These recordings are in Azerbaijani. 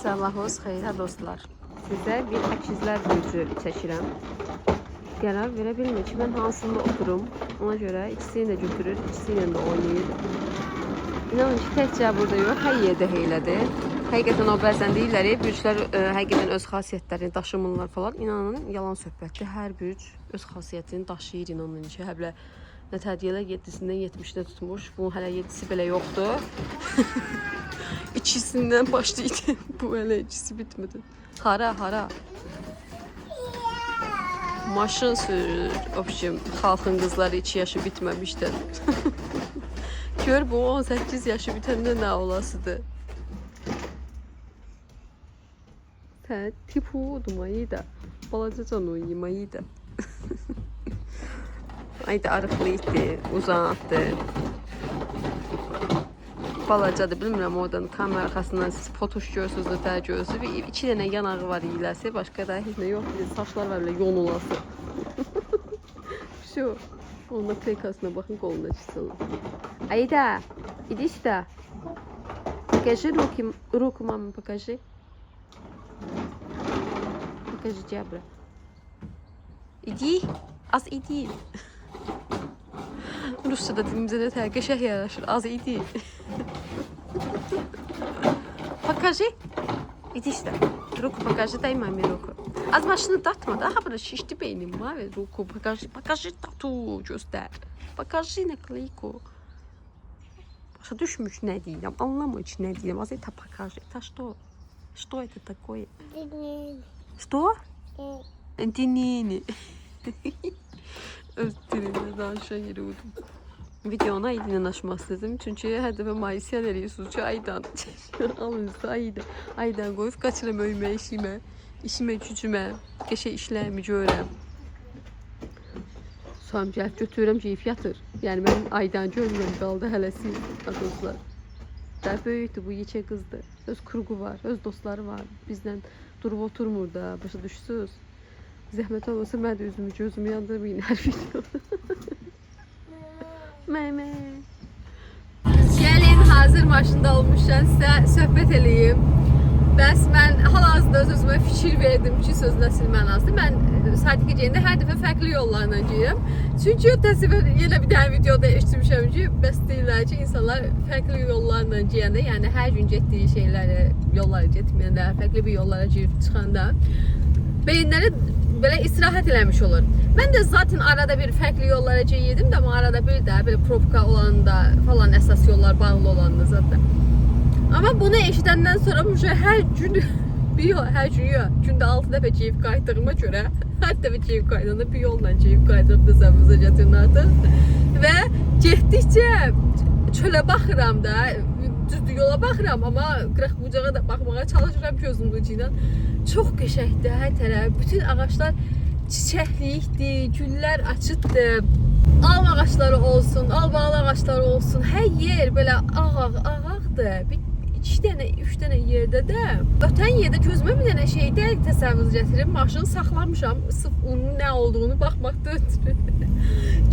Sabahınız xeyir dostlar. Sizə bir əkizlər bürcü çəkirəm. Qərar verə bilmir ki, mən hansında oturum. Ona görə ikisini də götürür, ikisi ilə də oynayır. İnanın ki, təkcə burada yox, hər yerdə heylədir. Həqiqətən o bəzən deyirlər, bürclər həqiqətən öz xasiyyətlərini daşımırlar falan. İnanın, yalan söhbətdir. Hər bürc öz xasiyyətini daşıyır, inanın ki, həblə nətədiyələr 7-sindən 70-də tutmuş. Bunun hələ 7-si belə yoxdur. İkisindən başlaydı. Bu hələ ikisi bitmedi. Hara. Maşın sürür. Obşim, xalqın qızları 2 yaşı bitməmişdən. Gör bu 18 yaşı bitəndə nə olasıdır. Sən tipu udmayı da, balacacan uyumayı da. Ayda arıqlıydı, uzandı. Balacadır, bilmirəm oradan kamera arxasından siz fotoş görürsünüz, nətər görürsünüz. 2 dənə yanağı var iyiləsi, başqa da heç nə yox. Saçlar var belə yonulası. Şu, onun pekasına baxın, qoluna çıxsın. Ayda, иди сюда. Покажи руку, мама, покажи. Покажи, Джабра. İdi, az idi. Rusça'da dilimizə də təqəşəh yaraşır, az idi. Покажи. Иди сюда. Руку покажи, дай маме руку. Az başını datma da, ha burada şişti beynim var. Ruku покажи tatu göster. Покажи наклейку. Başa düşmüş ne diyeceğim, anlamıyor ki ne diyeceğim. Az это покажи. Это что? Что это такое? Что? Dinini. Öz dilimle danışan yeri udum. Videona Aydın'ın açması dedim. Çünkü hər dəfə maisiyan eləyirsiniz ki, Aydan. Alınızda Aydan qoyub qaçıram öyümə, işimə, gücümə, qəşə işlərimi görəm. Sonra gəlib götürürəm, keyif yatır. Yəni mən Aydan görmürəm, qaldı hələsi dostlar. Daha böyükdür, bu yekə qızdır. Öz kurgu var, öz dostları var. Bizdən durub oturmur da, başa düşsünüz. Zəhmət olmasa mən də üzümü gözümü yandırmayın hər videoda. Meme. Gəlin, hazır maşında olmuşam, sizə söhbət eləyim. Bəs mən hal-hazırda öz-özümə fikir verdim ki, sözün əsl mənasıdır. Mən Sadiqə geyəndə hər dəfə fərqli yollarla geyirəm. Çünki o təsəvvür yenə bir dənə videoda eşitmişəm ki, bəs deyirlər ki, insanlar fərqli yollarla geyəndə, yəni hər gün getdiyi şeyləri, yollara getməyəndə, fərqli bir yollara girib çıxanda beyinləri belə istirahət eləmiş olur. Mən də zaten arada bir fərqli yollara gedirdim də, amma arada bir də belə probka olanda falan əsas yollar bağlı olanda zaten. Amma bunu eşidəndən sonra hər gün gündə 6 dəfə geyib qayıtdığıma görə, hər dəfə geyib qayıdanda bir yolla geyib qayıdırdı səmizə gətirin artıq. Və getdikcə çölə baxıram da, düzdür yola baxıram, amma qıraq bucağa da baxmağa çalışıram gözümün ucu ilə. Çox qəşəngdir hər tərəf. Bütün ağaçlar çiçəkliyikdir, güllər açıqdır. Alm ağaçları olsun, albalı ağaçları olsun. Hər yer belə ağ-ağdır. 2 dənə, 3 dənə yerdə də. Ötən yerdə gözümə bir dənə şeydə təsəvvür gətirim. Maşını saxlamışam, sırf onun nə olduğunu baxmaqda ötürü.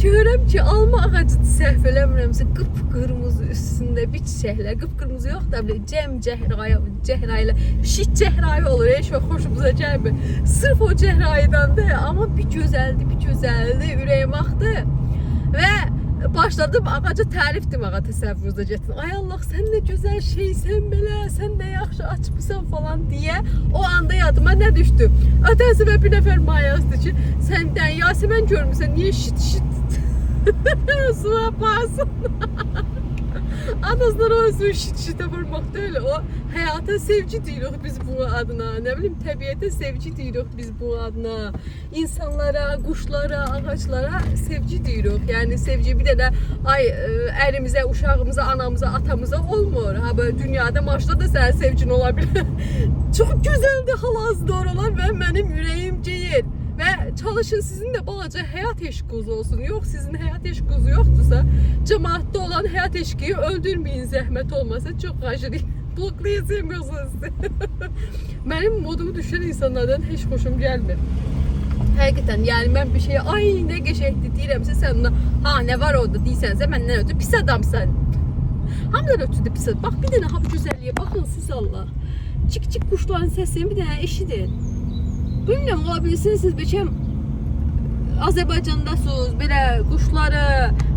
Görürəm ki, alma ağacıdır, səhv eləmirəmsə, qıpqırmızı üstündə bir çiçəklər. Qıpqırmızı yox da, cəm cəhrayla, şit cəhrayı olur, çox xoşumuza gəlmir. Sırf o cəhrayıdan da, amma bir gözəldi, ürəyim axdı. Və başladım ağaca tərif deməyə təsəvvürdə gətirin. Ay Allah, sən nə gözəl şeysən belə, sən nə yaxşı açmışsan falan deyə o anda yadıma nə düşdü? Ötən səfər bir nəfər mayasdı ki, səndən Yasemin görmüsən, niyə şit suya basın? Anasından o özü şit vurmaq deyil, o həyata sevgi deyirik biz bu adına, nə bilim təbiətə sevgi deyirik biz bu adına, insanlara, quşlara, ağaçlara sevgi deyirik. Yəni sevgi bir dənə ərimizə, uşağımıza, anamıza, atamıza olmur. Ha böyle dünyada maçda da sənin sevgin ola bilər. Çox gözəldir hal-hazırda oralar və mənim ürəyim geyir. Və çalışın sizin də balaca həyat eşqiniz olsun. Yox, sizin həyat eşqiniz yoxdursa, cəmaatda olan həyat eşqiyi öldürməyin, zəhmət olmasa. Çox xahiş bloklayasım gözünüzü. Mənim modumu düşən insanlardan heç xoşum gəlmir. Həqiqətən, yəni mən bir şeyə, ay nə qəşəngdir deyirəmsə, sən ona, ha nə var orada deyirsənsə, məndən ötürü pis adamsan. Hamıdan ötürü də pis adam. Bax bir dənə ha bu gözəlliyə baxın siz Allah. cik quşların səsini bir dənə eşidin. Bilmirəm, ola bilirsiniz siz bəlkə Azərbaycandasınız, belə quşları,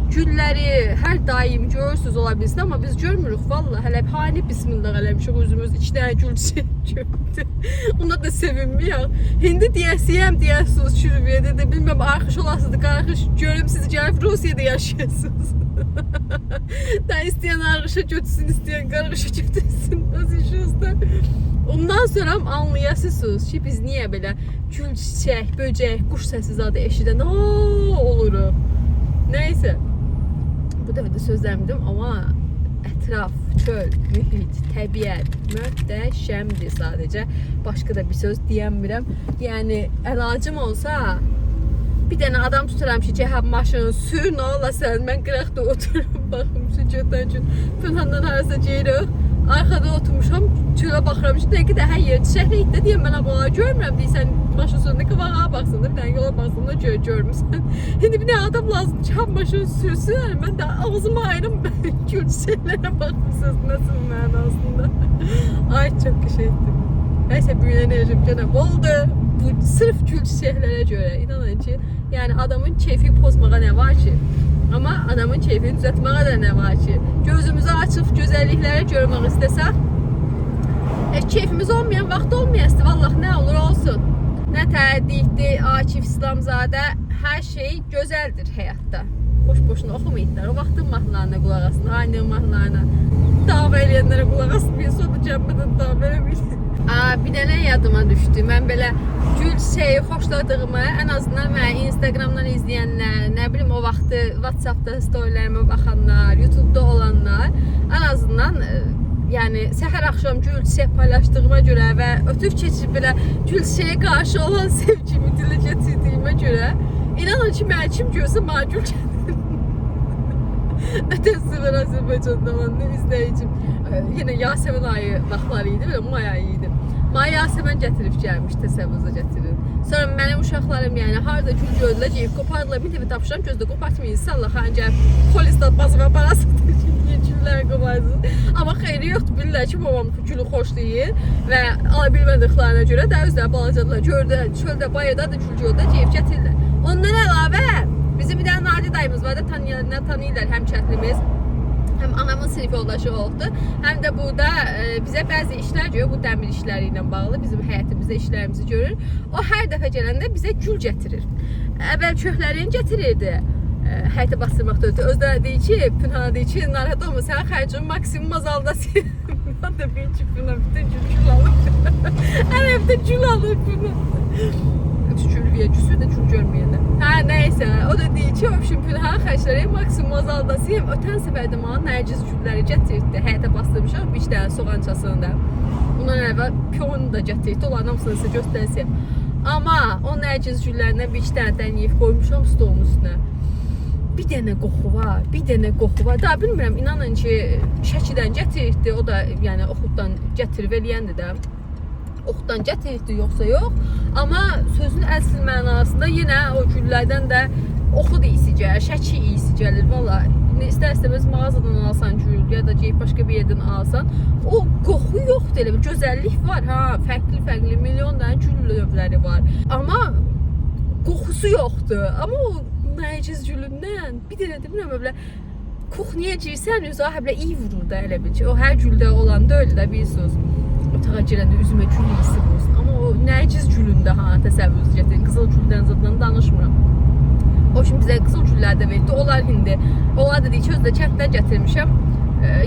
gülləri hər daim görürsünüz ola bilirsiniz, amma biz görmürük valla. Hələ hani bismillah eləmişik özümüz 2 dənə gül gördü. Ona da sevinmiyək. İndi deyəsiniz çürüvədə də bilmirəm arxış olasınız, qarxış görüm siz gəlib Rusiyada yaşayırsınız. Da istəyən arxışa götürsün, istəyən qarxışa götürsün. Nasıl işinizdə? Ondan sonra anlayasınız ki, biz niyə belə gül, çiçək, böcək, quş səsi zadı eşidən oluruq. Nəysə, bu dəfə də sözləmirdim, amma ətraf, çöl, mühit, təbiət möhtəşəmdir sadəcə. Başqa da bir söz deyəmirəm. Yəni, əlacım olsa, bir dənə adam tutaram ki, cəhəb maşını sür, nə ola sən, mən qıraqda otururum, baxım ki, götən gün Pınhandan harasa geyirik. Arkada oturmuşam, çölə baxıram ki, dəqiqə də hər yer çiçəklikdə deyəm, mən ablaları görmürəm deyirsən, maşın sonunda qıvağa baxsın da, bir dənə yola baxsın da görmürsən. Şimdi bir dənə adam lazım ki, ham maşını sürsün, mən də ağzımı ayırım, gül çiçəklərə baxmışsınız, nasıl mənasında. Ay, çox qəşəngdir. Nəysə, büyün enerjim gənə oldu. Bu sırf gül çiçəklərə görə, inanın ki, yəni adamın keyfi pozmağa nə var ki? Amma adamın keyfini düzəltməyə də nə var ki? Gözümüzü açıb gözəlliklərə görmək istəsək, keyfimiz olmayan vaxt olmayasın, vallah nə olur olsun. Nə təəddikdir, Akif İslamzadə, hər şey gözəldir həyatda. Boş-boşuna oxumayıdlar, o vaxtın mahnılarına qulaq asın, aynı mahnılarına. Dava eləyənlərə qulaq asın, bir sonra cəmbədən dava eləməyir. Bir dənə yadıma düşdü. Mən belə gül çiçəyi xoşladığımı, ən azından mənə Instagramdan izləyənlər, nə bilim o vaxtı WhatsAppda storylərimə baxanlar, YouTube'da olanlar, ən azından yəni səhər axşam gül çiçək paylaşdığıma görə və ötüb keçib belə gül çiçəyə qarşı olan sevgimi dilə gətirdiyimə görə inanın ki, mənə kim görsə mənə gül gətirir. Ötən sefer Azərbaycanda olanı izləyicim. Yenə Yasəmən ayı vaxtları idi, belə may ayı idi. May Yasəmən gətirib gəlmiş, təsəvvürünüzə gətirin. Sonra mənim uşaqlarım yəni harada gül gördülər, geyib qopardılar, bir dəfə tapışıram, gözdə qopartmayın, inşallah xancə polisdə bazıma parasıdır ki, güllər qoparsın. Amma xeyri yoxdur, bilirlər ki, babam gülü xoşlayır və ala bilmədiklərinə görə də özləri balacadılar, gördü, çöldə, bayırda da gül gördülər, geyib gətirirlər. Ondan əlavə bizim bir dənə Nadi dayımız var da tanıyırlar, həm kətlimiz. Həm anamın sinif yoldaşı oldu, həm də burada bizə bəzi işlər görür, bu dəmir işləri ilə bağlı bizim həyətimizdə işlərimizi görür. O hər dəfə gələndə bizə gül gətirir. Əvvəl köklərini gətirirdi, həyətə bastırmaqda ötü. Özləri deyir ki, Pünhana deyir ki, narahat olma, sən xərcini maksimum azaldasın. Ben də bir ki, Pünhana bütün gül alır. Hər evdə gül alır Pünhana. Tükürüyə küsür də gül görməyəndə. Nəysə, o da deyir ki, öpüşün Pünhan xərcləri maksimum azaldasıyım. Ötən səfərdə mənə nərciz gülləri gətirdi. Həyətə bastırmışam, bir dənə soğançasında. Bundan əvvəl pionu da gətirdi, onların hamısını sizə göstərsəm. Amma o nərciz güllərindən bir dənə dəniyib qoymuşam stolun üstünə. Bir dənə qoxu var, bir dənə qoxu var. Daha bilmirəm, inanın ki, Şəkidən gətirdi, o da yəni Oxuddan gətirib eləyəndi də. Oxuddan gətirdi, yoxsa yox. Amma sözün əsl mənasında yenə o güllərdən də Oxud iyisi gəlir, Şəki iyisi gəlir. Valla, istər-istəməz mağazadan alsan gül, ya da geyib başqa bir yerdən alsan, o qoxu yoxdur, elə bir gözəllik var, fərqli milyon dənə gül növləri var. Amma qoxusu yoxdur. Amma o nərciz gülündən bir dənə də bilmirəm, belə kuxniyə girsən, özə həblə iyi vurur da elə bil ki, o hər güldə olan da öyle də bilirsiniz. Otağa girəndə üzümə gül iyisi olsun. Amma o nərciz gülündə təsəvvürünüzü gətirin. Qızıl güldən zadından danışmıram. O şimdi bizə qızıl güllər də verdi. Onlar indi, onlar da deyir ki, özdə kəndlər gətirmişəm.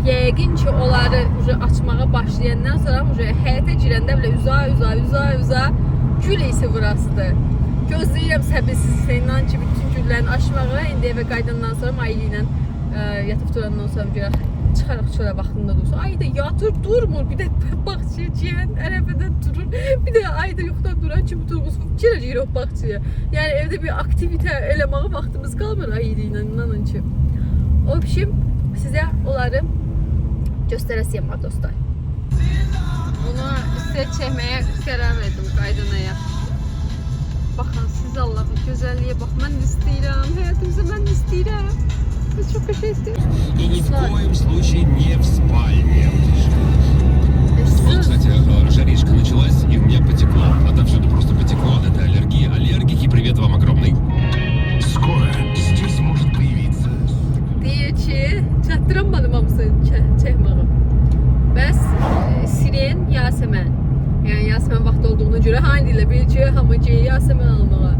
Yəqin ki, onları açmağa başlayandan sonra həyətə girəndə belə üza gül iyisi vurasıdır. Gözləyirəm səbirsizliklə ki, bütün güllərini açmağı. İndi evə qaydandan sonra Mayli ilə yatıp durandan sonra görək. Çıxaraq çölə vaxtında dursun. Ayda yatır, durmur. Bir də bağçaya ciyən, ərəfədən durur. Bir də ayda yoxdan duran kimi durmuz. Girəcəyir o bağçaya. Yəni evdə bir aktivitə eləməyə vaxtımız qalmır ayda ilə, inanın ki. O biçim sizə onları göstərəsiyəm dostlar. Bunu sizə çəkməyə qərar verdim qaydanaya. Baxın, siz Allah'ın gözəlliyə bax. Mən istəyirəm, həyatımızda mən istəyirəm. Biz çok köşe istiyoruz. И ни в коем случае не в спальне. Nasıl? Кстати, жаришка началась, и у меня потекло. Отовсюду просто потекло. Это аллергия. Аллергики, привет вам огромный. Скоро здесь может появиться... Deyir ki, çatdıramadım hamısını çəkməğim. Bəs Siren, Yasəmən. Yəni Yasəmən vaxt olduğuna görə hanı ilə bil ki, hamıcı Yasəmən almağa.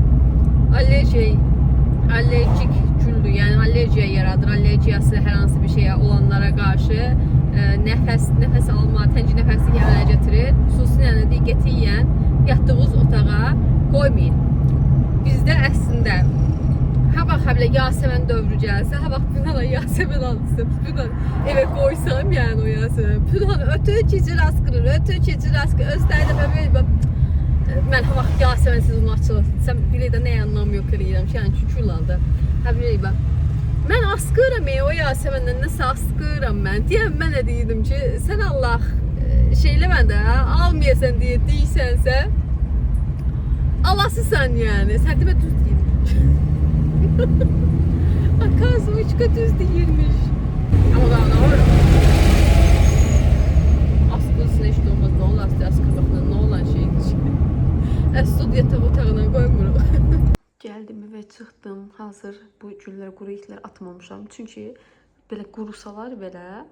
Allergik güldür. Yəni allergiya yaradır. Allergiyası hər hansı bir şeyə olanlara qarşı nəfəs alma, tənci nəfəsi əmələ gətirir. Xüsusilə də qətiyyən yatdığınız otağa qoymayın. Bizdə əslində ha bax hələ Yasəmən dövrü gəlsə, ha bax Pünhan'a Yasəmən alsın, Pünhan evə qoysam yəni o Yasəmən. Pünhan ötü keçir askırır, özləri də belə mən ha bax Yasəmənsiz onu açılır. Sən bilə də nə anlamı yox eləyirəm ki, yəni çükürləndə. Ha bilə mən askıram o Yasəməndən nəsə askıram mən. Deyəm mən də deyirdim ki, sən Allah şeylə məndə almayasan deyə deyirsənsə alasısan yəni. Sən demə düz deyirəm. Оказывается, düz değilmiş. Ama daha ne var? Askılsın işte olmaz. Ne olur askılmakla ne olan şeydir. Əsud yataq otağına qoymuruq. Gəldim və çıxdım. Hazır bu güllər, quru itlər atmamışam. Çünki belə qurusalar belə,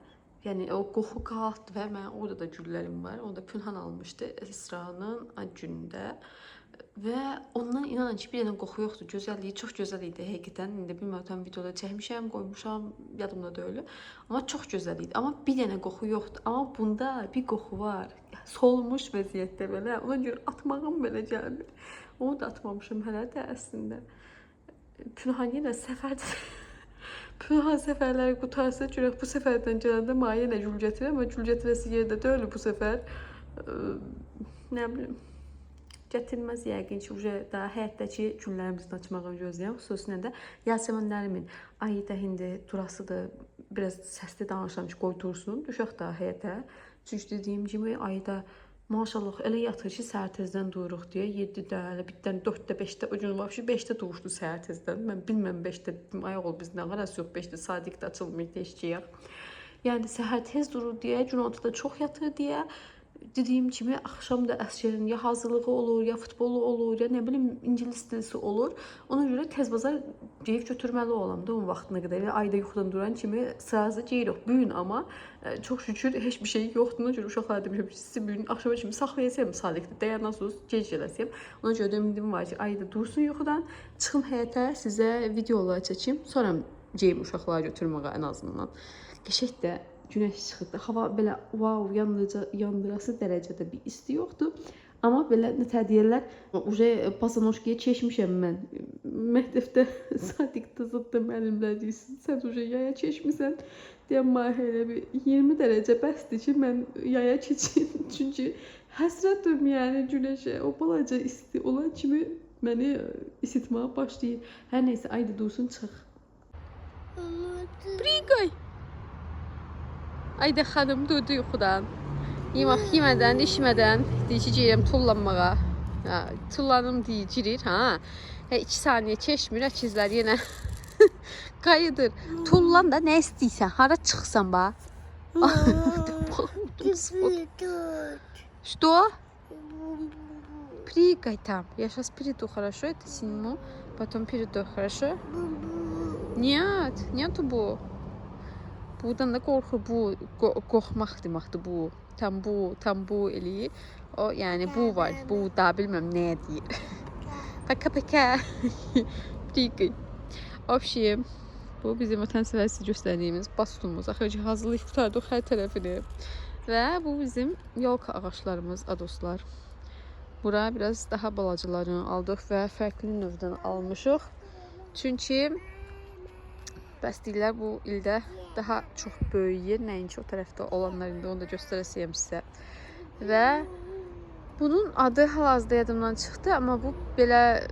yəni o qoxu qaldı və mən orada da güllərim var. Onu da Pünhan almışdı İsra'nın günündə. Və ondan inanın ki, bir dənə qoxu yoxdur. Gözəlliyi çox gözəl idi həqiqətən. İndi bilmirəm videoda çəkmişəm, qoymuşam, yadımda deyil. Amma çox gözəl idi. Amma bir dənə qoxu yoxdur. Amma bunda bir qoxu var. Solmuş vəziyyətdə belə. Ona görə atmağım belə gəlmir. Onu da atmamışam hələ də əslində. Pünhan yenə səfərdə Pünhan səfərləri qutarsa görək bu səfərdən gələndə mənə yenə gül gətirir. Amma gül gətirəsi yerdə deyil bu səfər. Nə bilim. Gətirməz yəqin ki, daha həyətdəki güllərimizin açmağını gözləyəm. Xüsusilə də Yasəmənlərimin ayı da indi durasıdır. Biraz səsli danışam ki, qoy dursun. Düşək daha həyətə. Çünki dediyim kimi ayı da maşallah elə yatır ki, səhər tezdən duyuruq deyə 7-də, elə bitdən 4-də, 5-də, o gün vəbşi 5-də duruşdu səhər tezdən. Mən bilməm 5-də, ayaq ol biz nə qarası yox 5-də, sadiqdə açılmayıq deşkiyək. Yəni səhər tez durur deyə, gün ortada çox yatır deyə. Dediyim kimi axşam da əsgərin ya hazırlığı olur, ya futbolu olur, ya nə bilim ingilis dilisi olur. Ona görə tez bazar geyib götürməli olam da onun vaxtına qədər. Yəni ayda yuxudan duran kimi sırası geyirik. Bu gün amma çox şükür heç bir şey yoxdur. Ona görə uşaqlar demişəm ki, sizi bu gün axşama kimi saxlayasam sadiqdə dayanasınız, gec gələsiyəm. Ona görə də ümidim var ki, ayda dursun yuxudan, çıxım həyətə sizə videolar çəkim, sonra geyim uşaqları götürməyə ən azından. Qəşəng də güneş çıxırdı. Hava belə wow, yandırası dərəcədə bir isti yoxdur. Amma belə nə deyirlər, uje pasanoşkiyə çeşmişəm mən. Məktəbdə sadiqdə zıdda müəllimlər deyirsin, sən uje yaya çeşmisən. Deyəm, elə bir 20 dərəcə bəsdir ki, mən yaya keçim. Çünki həsrətim yəni güneşə. O balaca isti olan kimi məni isitməyə başlayır. Hər neysə, ayda dursun, çıx. Brigay. Ayda xanım durdu yuxudan. Yemək yemədən, içmədən deyir ki, girəm tullanmağa. Tullanım deyir, girir. 2 saniyə keçmir, əkizlər yenə qayıdır. Tullan da nə istəyirsən, hara çıxsan bax. Что? Прыгай там. Я сейчас приду, хорошо? Это сниму. Потом перейду, хорошо? Нет, nету bu. Buradan da qorxur, bu qorxmaq deməkdir bu. Tam bu eləyir. O yəni bu var. Bu da bilməm nəyə deyir. Paka. Prigay. Общем, bu bizim vətənseversiz göstərdiyimiz bastumuz. Axırı ki, hazırlıq qurtardıq hər tərəfini. Və bu bizim yolka ağaçlarımız, adoslar. Bura biraz daha balacalarını aldıq və fərqli növdən almışıq. Çünki bəs deyirlər bu ildə daha çox böyüyür, nəinki o tərəfdə olanlar indi onu da göstərəsiyəm sizə. Və bunun adı hal-hazırda yadımdan çıxdı, amma bu belə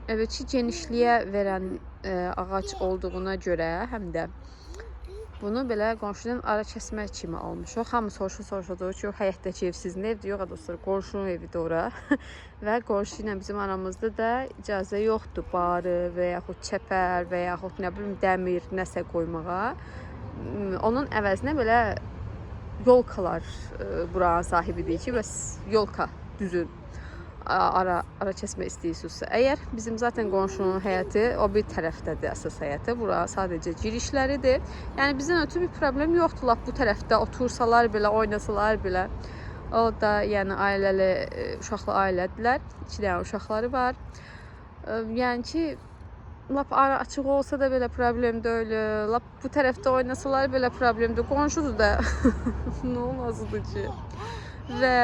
ki, genişliyə verən ağac olduğuna görə həm də bunu belə qonşudan ara kəsmək kimi almışıq. Hamı soruşdu ki, həyətdəki ev sizin evdir, yox dostlar, qonşunun evidir ora. Və qonşu ilə bizim aramızda da icazə yoxdur barı və yaxud çəpər və yaxud nə bilim dəmir nəsə qoymağa. Onun əvəzinə belə yolkalar buranın sahibidir ki, bəs yolka düzün ara kəsmə istəyirsinizsə. Əgər bizim zaten qonşunun həyəti o bir tərəfdədir, əsas həyəti. Bura sadəcə girişləridir. Yəni bizdən ötürü bir problem yoxdur. Lap bu tərəfdə otursalar belə, oynasalar belə. O da yəni ailəli, uşaqlı ailədirlər. 2 dənə uşaqları var. Yəni ki, lap ara açıq olsa da belə problem deyil. Lap bu tərəfdə oynasalar belə problemdir. Qonşudur da. Nə olmazdı ki? Və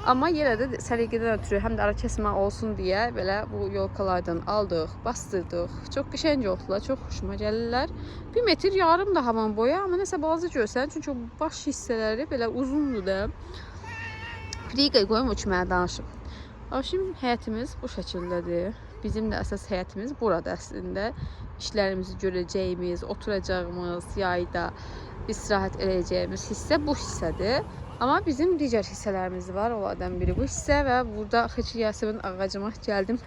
amma yenə də səliqədən ötürü həm də ara kəsmə olsun deyə belə bu yolkalardan aldıq, bastırdıq. Çox qəşəng oldular, çox xoşuma gəlirlər. 1 metr yarım da havan boyu, amma nəsə balaca görsən, çünki baş hissələri belə uzundur da. Friqaya qoyum o ki mənə danışım. Şimdi həyətimiz bu şəkildədir. Bizim də əsas həyətimiz burada əslində. İşlərimizi görəcəyimiz, oturacağımız, yayda istirahət edəcəyimiz hissə bu hissədir. Amma bizim digər hissələrimiz var. Onlardan biri bu hissə və burada Xıçı Yasəmin ağacıma gəldim.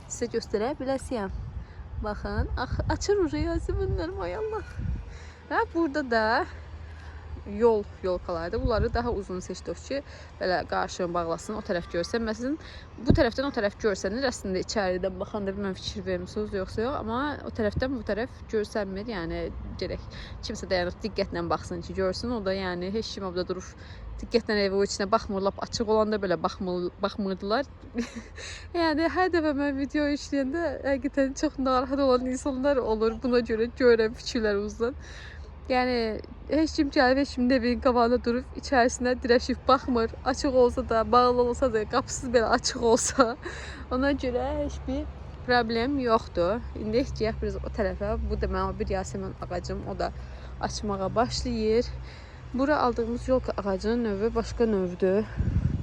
Sizə göstərə biləsiyəm. Baxın, açır Yasəminlər, ay Allah. Və burada da yolkalardır. Bunları daha uzun seçdik ki, belə qarşıya bağlasın, o tərəf görsən. Məsələn, bu tərəfdən o tərəf görsənir. Əslində içəridən baxanda bilməm fikir vermisiniz yoxsa yox, amma o tərəfdən bu tərəf görsənmir. Yəni gərək kimsə dayanıb diqqətlə baxsın ki, görsün. O da yəni heç kim orada durub diqqətlə evi içinə baxmır. Lap açıq olanda belə baxmırdılar. Yəni hər dəfə mən video işləyəndə həqiqətən çox narahat olan insanlar olur. Buna görə görürəm fikirlərimizdən. Yəni heç kim gəlib, heç kimin evinin qabağında durub içərisinə dirəşib baxmır. Açıq olsa da, bağlı olsa da, qapısız belə açıq olsa. Ona görə heç bir problem yoxdur. İndi gələk biz o tərəfə. Bu da mənim bir Yasəmin ağacım, o da açmağa başlayır. Bura aldığımız yolka ağacının növü başqa növdür.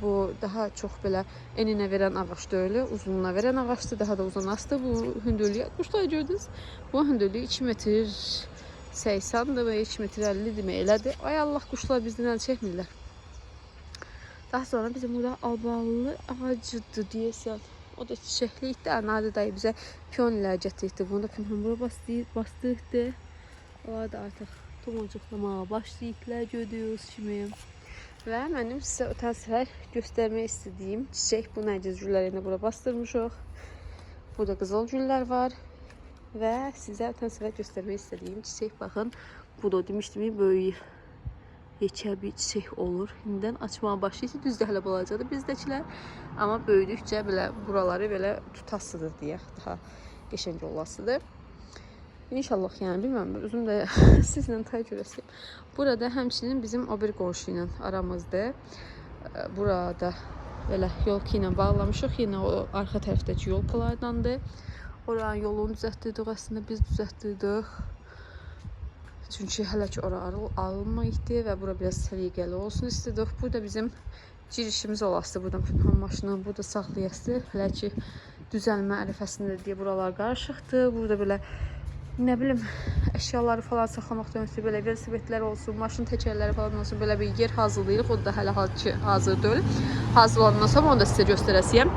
Bu daha çox belə eninə verən ağac deyil, uzunluğuna verən ağacdır, daha da uzunlaşdı. Bu hündürlüyü, quşlar gördünüz. Bu hündürlüyü 2 metr 80'dir və 2 metr 50 demək elədir. Ay Allah, quşlar bizdən əl çəkmirlər. Daha sonra bizim burada albalı ağacıdır deyəsən. O da çiçəklikdir. Nadir dayı bizə pionilər gətirdi. Bunu da pionlara bastırdı. Onlar da artıq tomocuqlamağa başlayıblar, görüyoruz kimi. Və mənim sizə ötən səfər göstərmək istədiyim çiçək bu nərgiz güllərini bura bastırmışıq. Burada qızıl güllər var. Və sizə ötən səfər göstərmək istədiyim çiçək, baxın, bu da demişdim, böyük yekə bir çiçək olur. İndidən açmağa başlayır, düzdür hələ balacadır bizdəkilər. Amma böyüdükcə belə buraları belə tutasıdır deyə, daha qəşəng olasıdır. İnşallah yəni, bilməm, özüm də sizlə tay görəsiyim. Burada həmçinin bizim o bir qonşu ilə aramızdır. Burada belə yolka ilə bağlamışıq, yenə o arxa tərəfdəki yolkalardandır. Oranın yolunu düzəltdirdik, əslində biz düzəltdirdik. Çünki hələ ki ora alınmayıqdı və bura biraz səliqəli olsun istedik. Burada bizim girişimiz olası, burada pünhan maşını, burada saxlayası. Hələ ki düzəlmə ərəfəsində deyə buralar qarışıqdır. Burada belə nə bilim əşyaları falan saxlamaqdan ötürü belə velosipedlər olsun, maşın təkərləri falan olsun, belə bir yer hazırlayırıq. O da hələ hazır deyil. Hazır olandan sonra onu da sizə göstərəsiyəm.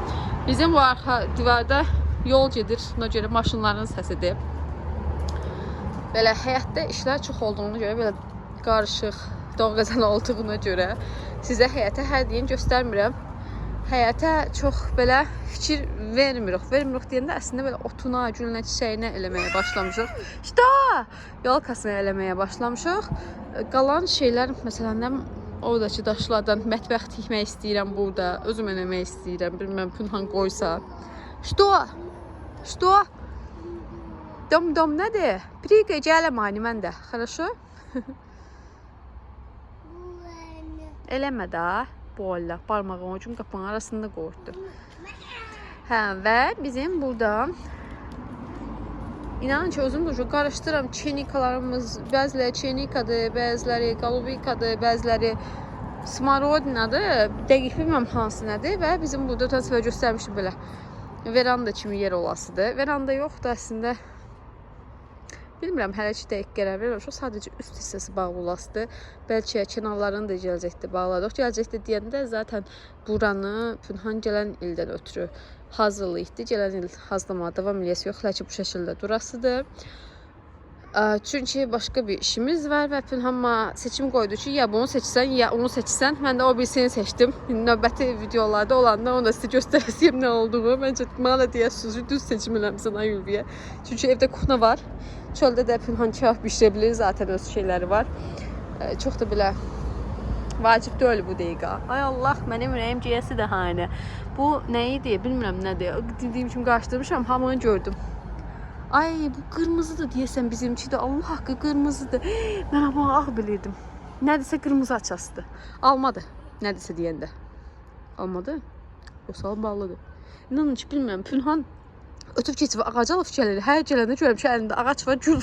Bizim bu arxa divarda yol gedir, ona görə maşınların səsidir. Belə həyətdə işlər çox olduğuna görə, belə qarışıq, doğğazan olduğuna görə sizə həyətə hər deyən göstərmirəm. Həyətə çox belə fikir vermirik. Vermirik deyəndə əslində belə otuna, gülünə, çiçəyinə eləməyə başlamışıq. İşte yolkasını eləməyə başlamışıq. Qalan şeylər, məsələn, oradakı daşlardan mətbəx tikmək istəyirəm burada. Özüm eləmək istəyirəm. Bilməm, pünhan qoysa. Что? Dom nədir? Priqa gələm ani məndə. Хорошо? Eləmə də. Bolla. Parmağım ucun qapının arasında qoydu. Hə, və bizim burada İnanın ki, özüm də qarışdıram. Çenikalarımız, bəziləri çenikadır, bəziləri qalubikadır, bəziləri smarodinadır. Dəqiq bilməm hansı nədir və bizim burada ötən səfər göstərmişdim belə. Veranda kimi yer olasıdır. Veranda yoxdur əslində. Bilmirəm, hələ ki dəqiq qərar vermişəm. Sadəcə üst hissəsi bağlı olasıdır. Bəlkə kənarlarını da gələcəkdə bağladıq. Gələcəkdə deyəndə zaten buranı pünhan gələn ildən ötürü hazırlayıqdı. Gələn il hazırlamağa davam eləyəsi yox. Hələ ki bu şəkildə durasıdır. Çünki başqa bir işimiz var və Pünhanma seçim qoydu ki, ya bunu seçsən, ya onu seçsən. Mən də o birisini seçdim. Növbəti videolarda olanda onu da sizə göstərəcəyim nə olduğunu. Məncə mənə deyəsiniz ki, düz seçim eləmisən ay Ülviyə. Çünki evdə kuxna var. Çöldə də Pünhan kebab bişirə bilir, zaten öz şeyləri var. Çox da belə vacib deyil bu dəqiqə. Ay Allah, mənim ürəyim ciyəsi də hani. Bu nə idi? Bilmirəm nədir. Dediyim kimi qarışdırmışam, hamını gördüm. Ay bu qırmızıdır deyəsən bizimki də. Allah haqqı qırmızıdır. Mən amma ağ bilirdim. Nədirsə qırmızı açasıdır. Almadı. Nədirsə deyəndə. Almadı. Yoxsa almalıdır. İnanın ki bilmirəm. Pünhan ötüb keçib ağac alıb gəlir. Hər gələndə görürəm ki əlində ağac var, gül.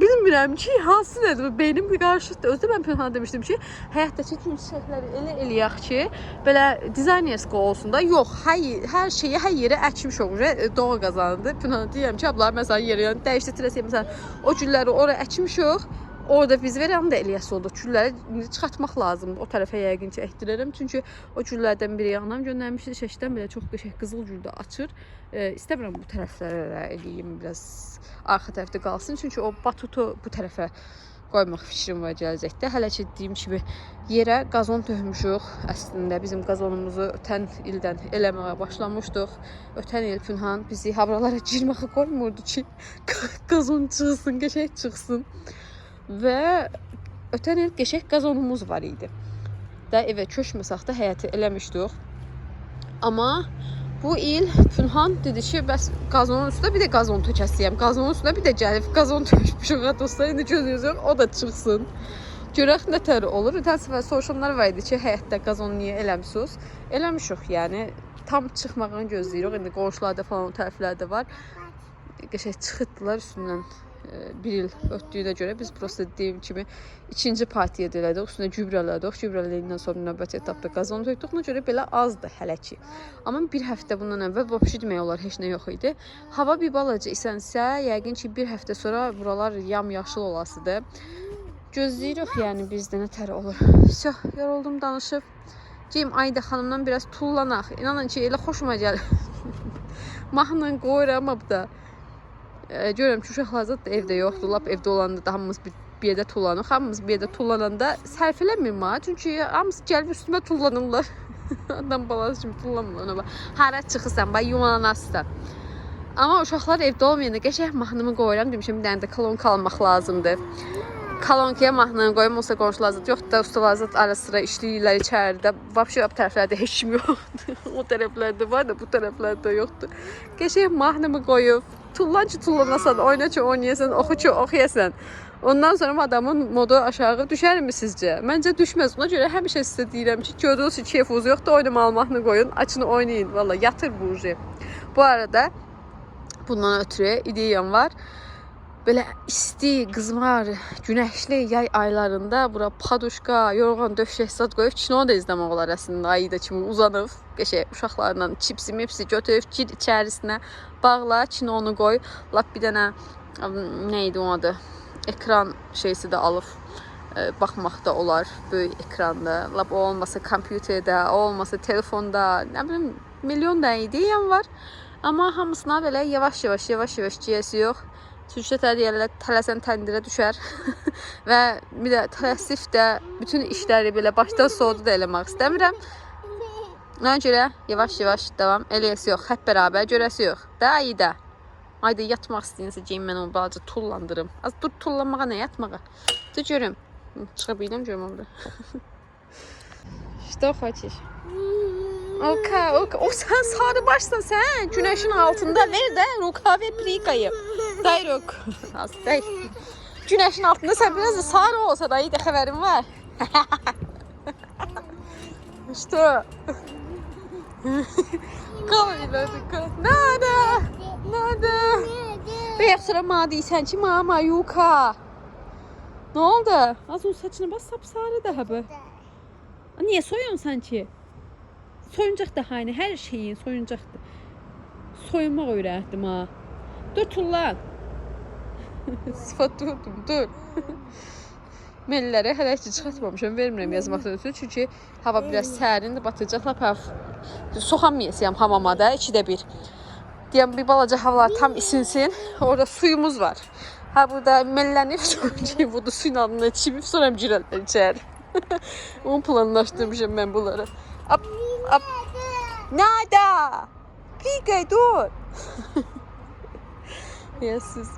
Bilmirəm ki hansı nədir. Beynim bir qarışıqdır. Özdə mən Pünhana demişdim ki, həyatdakı tüm çiçəkləri elə eləyək ki, belə dizaynerska olsun da. Yox, hər şeyi hər yerə əkmiş olur. Doğa qazandı. Pünhana deyirəm ki, abla məsələn yerə dəyişdirəsən, məsələn o gülləri ora əkmişik. Orada biz verəm də eləyəsi oldu. Gülləri çıxartmaq lazımdır. O tərəfə yəqin ki əkdirərəm. Çünki o güllərdən biri yandan göndərmişdi. Şəkildən belə çox qəşəng qızıl gül də açır. İstəmirəm bu tərəflərə eləyim, biraz arxa tərəfdə qalsın. Çünki o batutu bu tərəfə qoymaq fikrim var gələcəkdə. Hələ ki dediyim kimi yerə qazon tökmüşük. Əslində bizim qazonumuzu ötən ildən eləməyə başlamışdıq. Ötən il Pünhan bizi havralara girməyə qoymurdu ki, qazon çıxsın, qəşəng çıxsın. Və ötən il qəşəng qazonumuz var idi. Da evə köçməsək də həyatı eləmişdik. Amma bu il Pünhan dedi ki, bəs qazonun üstünə bir də qazon tökəsiyəm. Qazonun üstünə bir də gəlib qazon tökmüşük. Dostlar, indi gözünüz yox, o da çıxsın. Görək nətər olur. Ötən səfər soruşanlar var idi ki, həyatda qazon niyə eləmişsiniz? Eləmişik, yəni tam çıxmağını gözləyirik. İndi qonşularda falan o tərəflərdə var. Qəşəng çıxıtdılar üstündən. Bir il ötdüyünə görə biz prosta dediyim kimi ikinci partiya elədik, üstünə gübrələdik. Gübrələdikdən sonra növbəti etapda qazon tökdük. Ona görə belə azdır hələ ki. Amma bir həftə bundan əvvəl vəbşi demək olar heç nə yox idi. Hava bir balaca isənsə, yəqin ki bir həftə sonra buralar yamyaşıl olasıdır. Gözləyirik yəni bizdə nətər olur. Vəsə, yoruldum danışıb. Deyim Ayda xanımdan biraz tullanaq. İnanın ki elə xoşuma gəlir. Mahnı qoyuram abda. Görürəm ki, uşaqlar da evdə yoxdur. Lap evdə olanda da hamımız bir yerdə tullanıq. Hamımız bir yerdə tullananda sərf eləmir mənə. Çünki hamısı gəlib üstümə tullanırlar. Adam balası kimi tullanmırlar ona. Hara çıxırsan, bax yuvanasısan. Amma uşaqlar evdə olmayanda qəşəng mahnımı qoyuram. Demişəm bir dənə də kolonka almaq lazımdır. Kolonkaya mahnını qoyum, olsa qonşular zət yox da ustalar zət ara sıra işləyirlər içəridə. Vəbşi o tərəflərdə heç kim yoxdur. O tərəflərdə var da bu tərəflərdə yoxdur. Qəşəng mahnımı qoyub tullan ki tullanasan, oyna ki oynayasan, oxu ki oxuyasan. Ondan sonra adamın modu aşağı düşərmi sizcə? Məncə düşməz. Ona görə həmişə sizə deyirəm ki, gördüyünüz ki keyfiniz yoxdur, oynamalı mahnı qoyun, açını oynayın. Valla yatır bu ucu. Bu arada bundan ötürü ideyam var. Belə isti, qızmar, günəşli yay aylarında bura paduşka, yorğan, döşək zad qoyub kino da izləmək olar əslində. Ayda kimi uzanıb, qəşəng uşaqlarla çipsi, mipsi götürüb gir içərisinə bağla, kinonu qoy. Lap bir dənə nə idi onun adı? Ekran şeysi də alıb baxmaq da olar böyük ekranda. Lap o olmasa kompüterdə, o olmasa telefonda, nə bilim milyon da ideyam var. Amma hamısına belə yavaş-yavaş ciyəsi yox. Sürüşdə deyərlər, tələsən təndirə düşər. Və bir də tələsif də bütün işləri belə başdan soğudu da eləmək istəmirəm. Ona görə yavaş-yavaş davam eləyəsi yox, hep bərabər görəsi yox. Da Ayda. Ayda yatmaq istəyinsə geyim mən onu balaca tullandırım. Az dur tullanmağa nə yatmağa. Dur görüm. Çıxa biləm görüm orada. Что хочешь? Oka. O sen sarı başsan sen. Güneşin altında ver de rukave prikayı. Dayruk. Hastay. Güneşin altında sen biraz da sarı olsa da iyi de haberim var. Что? Nada. Beyaz sıra ma deysən ki mama yuka. Ne oldu? Az onun saçını bas sapsarı da habi. Niye soyuyorsun sen ki? Soyuncaq da hani hər şeyin soyuncaqdır. Soyunmaq öyrətdim ha. Dur tullan. Sıfat durdum, dur. Melləri hələ ki çıxartmamışam, vermirəm yazmaqdan ötürü. Çünki hava biraz sərindir, batacaq. Lap soxamayasıyam hamamada, 2-də 1. Deyəm bir balaca havalar tam isinsin. Orada suyumuz var. Ha burada mellənir ki, budur suyun adına çimib sonra girərlər içəri. Onu planlaşdırmışam mən bunları. Ap, ap. Nada! Pigay dur. Yesiz.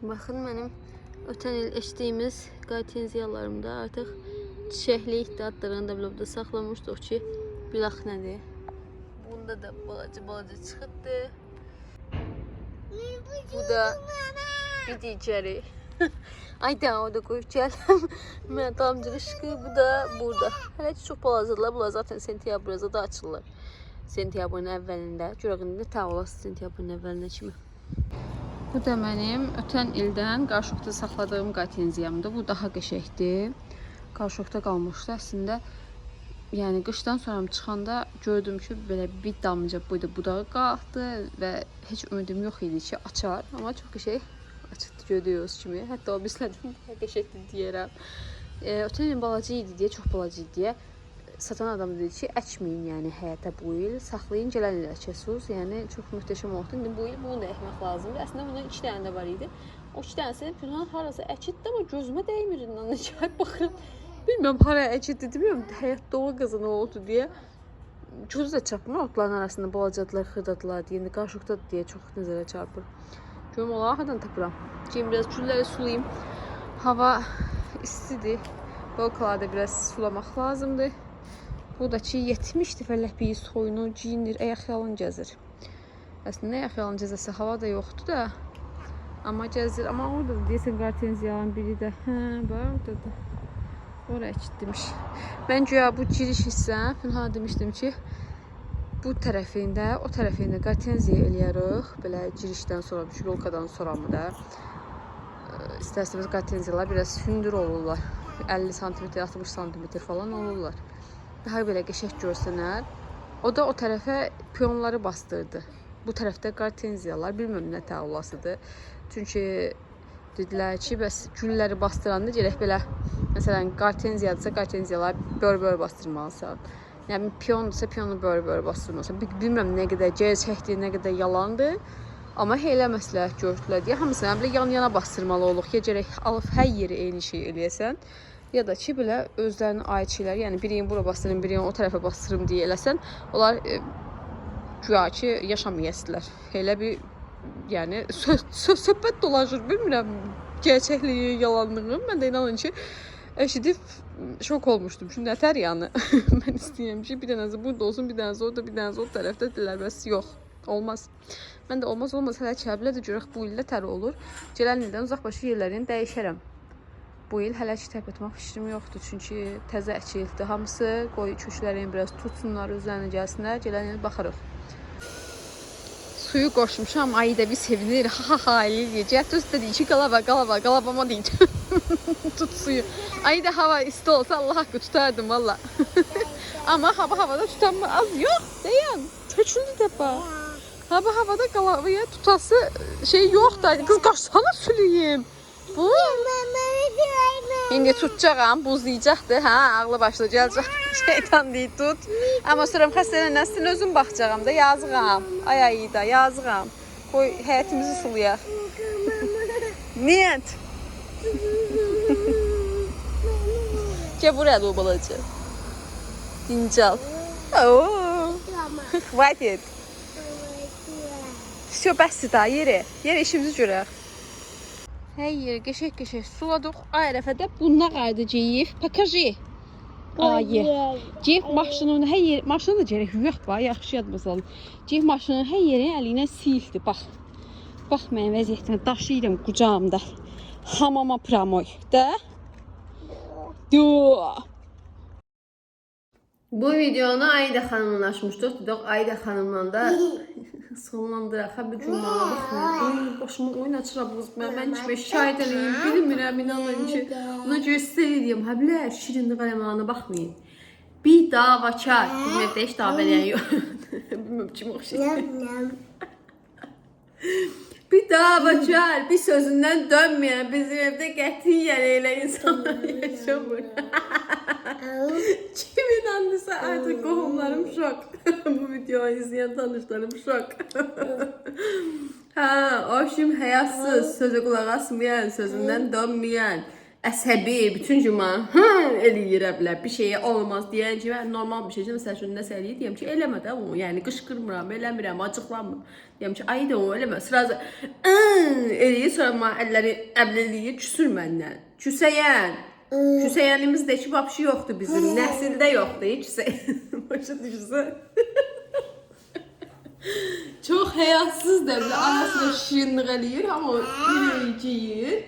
Baxın mənim ötən il eşdiyimiz qartenziyalarımda artıq çiçəkli adlarını da blogda saxlamışdıq ki, bilax nədir? Bunda da balaca çıxıbdı. Bu da bir digəri. Ay da o da qoyub gələm. Mən damcıq ışığı, bu da burada. Hələ ki çox balacadılar. Bunlar zaten sentyabrda da açılırlar. Sentyabrın əvvəlində. Görəğində tə olası sentyabrın əvvəlinə kimi. Bu da mənim ötən ildən qarşılıqda saxladığım qartenziyamdır. Bu daha qəşəkdir. Qarşılıqda qalmışdı. Əslində, yəni qışdan sonra çıxanda gördüm ki, belə bir damcı buydu budağı qalxdı və heç ümidim yox idi ki, açar. Amma çox qəşək açıqdı gördüyünüz kimi. Hətta o bizlərdən daha qəşəkdir deyərəm. Ötən il balaca idi deyə, çox balaca idi deyə satan adam dedi ki, əkməyin yəni həyətə bu il, saxlayın, gələn il əkəsiniz. Yəni çox möhtəşəm oldu. İndi bu il bunu da əkmək lazımdır. Əslində bunun 2 dənə də var idi. O 2 dənəsini Pünhan harasa əkitdi, amma gözümə dəymir. Necə baxıram. Bilmirəm hara əkitdi, bilmirəm həyətdə o qızın oldu deyə. Göz də çapmır, otların arasında balacadılar, xırdadılar deyə, indi qarşılıqdadır deyə çox nəzərə çarpır. Görüm olar, hardan tapıram. Deyim, biraz gülləri sulayayım. Hava istidir. Bolkalarda biraz sulamaq lazımdır. Bu da ki, 70 dəfəlik bir soyunu giyinir, ayaqyalın gəzir. Əslində, ayaqyalın gəzəsi hava da yoxdur da. Amma gəzir. Amma orada da deyəsən qartenziyanın biri də. Hə, bax, orada da. Oraya əkitdirmiş. Mən güya bu giriş hissəm, Pünhana demişdim ki, bu tərəfində, o tərəfində qartenziya eləyərik. Belə girişdən sonra, yolkadan sonra mı da. İstərsəniz qartenziyalar biraz hündür olurlar. 50 cm, 60 cm falan olurlar. Daha belə qəşək görsənər. O da o tərəfə piyonları bastırdı. Bu tərəfdə qartenziyalar, bilmirəm nə təolasıdır. Çünki dedilər ki, bəs gülləri bastıranda gələk belə, məsələn, qartenziyadırsa, qartenziyalar bör-bör bastırmalısan. Yəni, piyondursa, piyonu bör-bör bastırmalısan. Bilmirəm nə qədər gerçəkdir, nə qədər yalandır. Amma elə məsləhət gördülər deyə, hamısını belə yan-yana bastırmalı oluq. Ya gərək alıb hər yeri eyni şey eləyəsən. Ya da ki, belə özlərinin aid şeyləri, yəni birini bura bastırım, birini o tərəfə bastırım deyə eləsən, onlar güya ki, yaşamayasıdırlar. Elə bir, yəni, söhbət dolaşır, bilmirəm, gerçəkliyi, yalanlığı. Mən də inanın ki, eşidib şok olmuşdum. Çünki nətər yəni, mən istəyirəm ki, bir dənəsi burada olsun, bir dənəsi orada, bir dənəsi o tərəfdə dilər, bəs yox, olmaz. Mən də olmaz, hələ ki, həblə də görək bu ildə tər olur. Gələn ildən uzaqbaşı yerlərini dəyişərəm. Bu il hələ ki, tərpətmək fikrim yoxdur, çünki təzə əkildi hamısı, qoy köşələrini biraz tutsunlar, özlərini gəlsinlər, gələn il baxarıq. Suyu qoşmuşam, ayı da bir sevinir, ha-ha-ha eləyəcək. Düz dedi ki, qalabama deyəcəm. Tut suyu. Ayı da hava isti olsa Allah haqqı tutardım valla. Amma havada tutan mı? Az yox, deyəm. Töküldü dəfə. Havada qalavaya tutası şey yox da, qız qaçsana sülüyüm. Bu? İndi tutacağım, buzlayacaqdır, hə, ağlı başlı gələcək, şeytan deyib tut. Amma sonra xəstələnəsin, özüm baxacağım da, yazığam. Ay ayı da, yazığam. Qoy, həyətimizi sulayaq. Niyət? Gəl buraya da o balacı. Dincal. Хватит. Все, bəsdir da, yeri işimizi görək. Hər yeri qəşək suladıq. Ay rəfədə bununla qayıdacağıq. Покажи. Ayı. Ceyh maşının hər yeri, maşını da gərək yox var, yaxşı yadmasalım. Ceyh maşının hər yerini əli ilə sildi, bax. Bax mənim vəziyyətimə daşıyıram qucağımda. Hamama pramoy. Da? Bu videonu Ayda xanımla açmışdıq. Dedik Ayda xanımla da sonlandıraq. Həbə cümləyə baxmayın. Ay, başıma oyun açırabınız. Mən heç şahid eləyim. Bilmirəm, inanın ki. Ona görə sizə eləyəm. Həblə şirinli qələmanına baxmayın. Bir davakar. Bizim evdə heç dava eləyən yox. Bilmirəm kim oxşayır. Bir davacı, bir sözünden dönmeyen bizim evde qətiyyən elə insanlar yaşamır. Kim inandıysa artık qohumlarım şok. Bu videoyu izleyen tanışlarım şok. O şimdi həyatsız, sözə qulaq asmayan, sözündən dönmeyen, əsəbi, bütün cuma eləyirə bilər, bir şeyə olmaz deyən ki, mən normal bir şey üçün məsəl üçün nəsə eləyir, deyəm ki, eləmə də o, yəni qışqırmıram, eləmirəm, acıqlanmıram. Deyəm ki, ay da o, eləmə, sırası eləyir, sonra əlləri əbləliyir, küsür məndən. Küsəyən. Küsəyənimizdə ki, vapşı yoxdur bizim, nəsildə yoxdur, küsəyən. Başa düşürsən? Çox həyatsız da, anasına şirinlik eləyir, amma yiyir.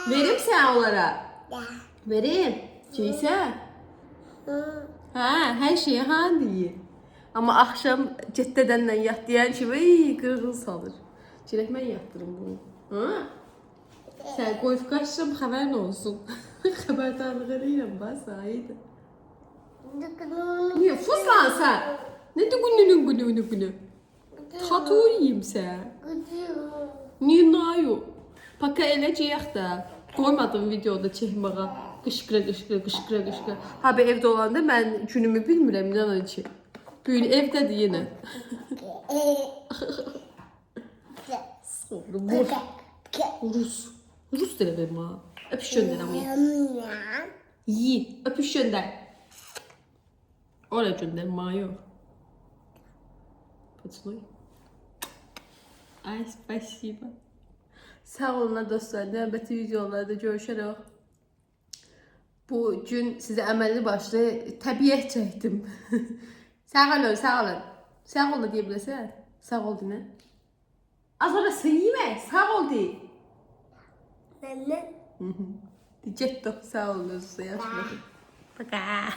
Verim sən onlara. Verim. Ceysən. Hər şeyi deyir. Amma axşam cəddədənlə yat deyən kimi qırğın salır. Çilək mən yatdırım bunu. Sən qoyub qaçsam xəbərin olsun. Xəbərdarlıq eləyirəm, bax, ayıdır. Niyə fuzlansan? Nədir gününün? Tatu yiyim sən. Niyə nayo? Paka eləcəyək də. Qoymadım videoda çəkməyə. Qışqıra. Abi evdə olanda mən günümü bilmirəm, inanın ki. Bugün evdədir yenə. Rus dilə verim ha. Öpüş göndər ama. Yi, öpüş göndər. Oraya göndər, mayo. Поцелуй. Ay, спасибо. Sağ olun dostlar, növbəti videolarda görüşərək. Bu gün sizə əməlli başlı təbiət çəkdim. Sağ olun. Sağ ol da deyə biləsən. Sağ ol dinə. Az sonra sıyımə, sağ ol de. Nənə. Diyecek sağ olun. Paka.